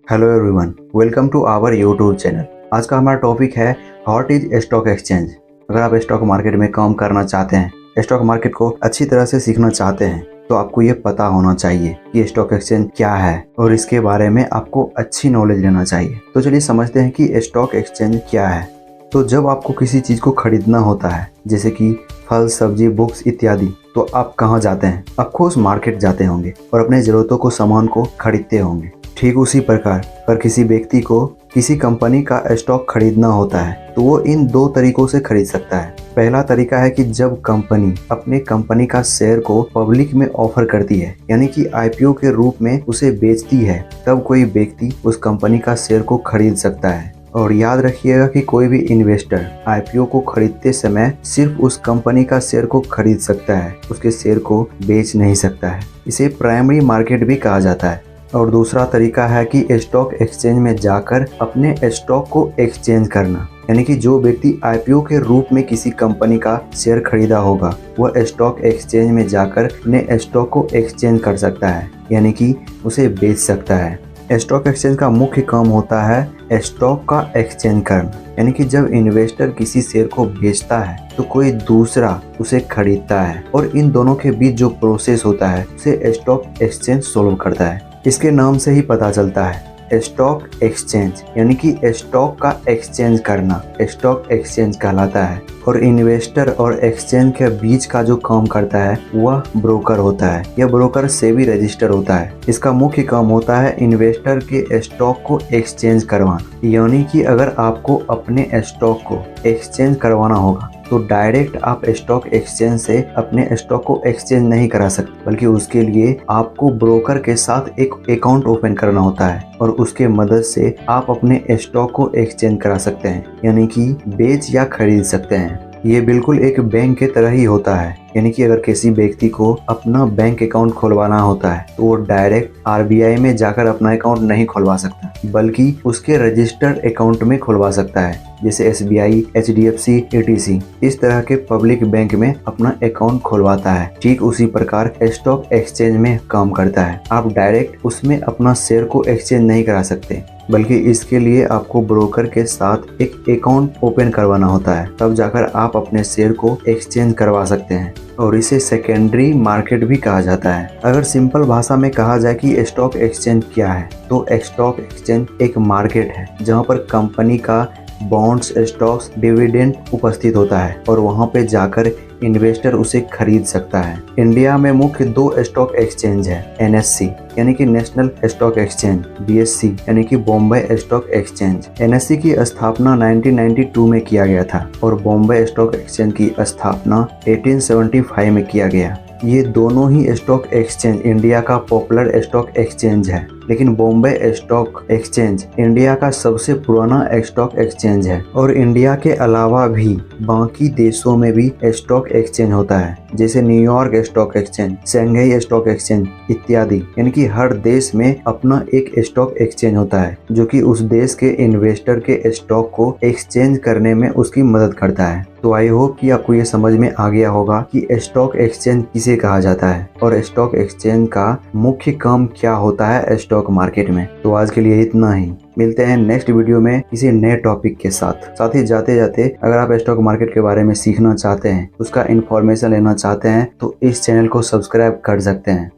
Hello everyone, welcome to our YouTube channel. आज का हमारा टॉपिक है व्हाट इज स्टॉक एक्सचेंज। अगर आप स्टॉक मार्केट में काम करना चाहते हैं, स्टॉक मार्केट को अच्छी तरह से सीखना चाहते हैं, तो आपको ये पता होना चाहिए कि स्टॉक एक्सचेंज क्या है और इसके बारे में आपको अच्छी नॉलेज लेना चाहिए। तो चलिए समझते हैं कि स्टॉक एक्सचेंज क्या है। तो जब आपको किसी चीज़ को खरीदना होता है, जैसे कि फल, सब्जी, बुक्स इत्यादि, तो आप कहाँ जाते हैं? आप खोज मार्केट जाते होंगे और अपने ज़रूरतों को, सामान को खरीदते होंगे। ठीक उसी प्रकार अगर किसी व्यक्ति को किसी कंपनी का स्टॉक खरीदना होता है, तो वो इन दो तरीकों से खरीद सकता है। पहला तरीका है कि जब कंपनी अपने कंपनी का शेयर को पब्लिक में ऑफर करती है, यानी कि आईपीओ के रूप में उसे बेचती है, तब कोई व्यक्ति उस कंपनी का शेयर को खरीद सकता है। और याद रखिएगा कि कोई भी इन्वेस्टर आईपीओ को खरीदते समय सिर्फ उस कंपनी का शेयर को खरीद सकता है, उसके शेयर को बेच नहीं सकता है। इसे प्राइमरी मार्केट भी कहा जाता है। और दूसरा तरीका है कि स्टॉक एक्सचेंज में जाकर अपने स्टॉक को एक्सचेंज करना, यानी कि जो व्यक्ति आईपीओ के रूप में किसी कंपनी का शेयर खरीदा होगा, वह स्टॉक एक्सचेंज में जाकर अपने स्टॉक को एक्सचेंज कर सकता है, यानी कि उसे बेच सकता है। स्टॉक एक्सचेंज का मुख्य काम होता है स्टॉक का एक्सचेंज करना, यानी कि जब इन्वेस्टर किसी शेयर को बेचता है तो कोई दूसरा उसे खरीदता है, और इन दोनों के बीच जो प्रोसेस होता है उसे स्टॉक एक्सचेंज सोल्व करता है। इसके नाम से ही पता चलता है स्टॉक एक्सचेंज, यानी कि स्टॉक का एक्सचेंज करना स्टॉक एक्सचेंज कहलाता है। और इन्वेस्टर और एक्सचेंज के बीच का जो काम करता है वह ब्रोकर होता है। यह ब्रोकर सेबी रजिस्टर होता है। इसका मुख्य काम होता है इन्वेस्टर के स्टॉक को एक्सचेंज करवाना, यानी कि अगर आपको अपने स्टॉक को एक्सचेंज करवाना होगा तो डायरेक्ट आप स्टॉक एक्सचेंज से अपने स्टॉक को एक्सचेंज नहीं करा सकते, बल्कि उसके लिए आपको ब्रोकर के साथ एक अकाउंट ओपन करना होता है और उसके मदद से आप अपने स्टॉक को एक्सचेंज करा सकते हैं, यानी कि बेच या खरीद सकते हैं। ये बिल्कुल एक बैंक के तरह ही होता है, यानी कि अगर किसी व्यक्ति को अपना बैंक अकाउंट खुलवाना होता है तो वो डायरेक्ट आरबीआई में जाकर अपना अकाउंट नहीं खुलवा सकता, बल्कि उसके रजिस्टर्ड अकाउंट में खुलवा सकता है, जैसे एसबीआई, एचडीएफसी, एटीसी, इस तरह के पब्लिक बैंक में अपना अकाउंट खुलवाता है। ठीक उसी प्रकार स्टॉक एक्सचेंज में काम करता है। आप डायरेक्ट उसमें अपना शेयर को एक्सचेंज नहीं करा सकते, बल्कि इसके लिए आपको ब्रोकर के साथ एक अकाउंट ओपन करवाना होता है, तब जाकर आप अपने शेयर को एक्सचेंज करवा सकते हैं। और इसे सेकेंडरी मार्केट भी कहा जाता है। अगर सिंपल भाषा में कहा जाए कि स्टॉक एक्सचेंज क्या है, तो स्टॉक एक्सचेंज एक मार्केट है जहां पर कंपनी का बॉन्ड्स, स्टॉक्स, डिविडेंड उपस्थित होता है और वहां पे जाकर इन्वेस्टर उसे खरीद सकता है। इंडिया में मुख्य दो स्टॉक एक्सचेंज है, एनएससी यानी कि नेशनल स्टॉक एक्सचेंज, बीएससी यानी कि बॉम्बे स्टॉक एक्सचेंज। एनएससी की स्थापना 1992 में किया गया था और बॉम्बे स्टॉक एक्सचेंज की स्थापना 1875 में किया गया। ये दोनों ही स्टॉक एक्सचेंज इंडिया का पॉपुलर स्टॉक एक्सचेंज है, लेकिन बॉम्बे स्टॉक एक्सचेंज इंडिया का सबसे पुराना स्टॉक एक्सचेंज है। और इंडिया के अलावा भी बाकी देशों में भी स्टॉक एक्सचेंज होता है, जैसे New York stock exchange, Shanghai stock exchange इत्यादि। यानी कि हर देश में अपना एक स्टॉक एक्सचेंज होता है जो कि उस देश के इन्वेस्टर के स्टॉक को एक्सचेंज करने में उसकी मदद करता है। तो आई होप कि आपको ये समझ में आ गया होगा कि स्टॉक एक्सचेंज किसे कहा जाता है और स्टॉक एक्सचेंज का मुख्य काम क्या होता है स्टॉक मार्केट में। तो आज के लिए इतना ही। मिलते हैं नेक्स्ट वीडियो में किसी नए टॉपिक के साथ ही जाते जाते अगर आप स्टॉक मार्केट के बारे में सीखना चाहते हैं, उसका इन्फॉर्मेशन लेना चाहते हैं, तो इस चैनल को सब्सक्राइब कर सकते हैं।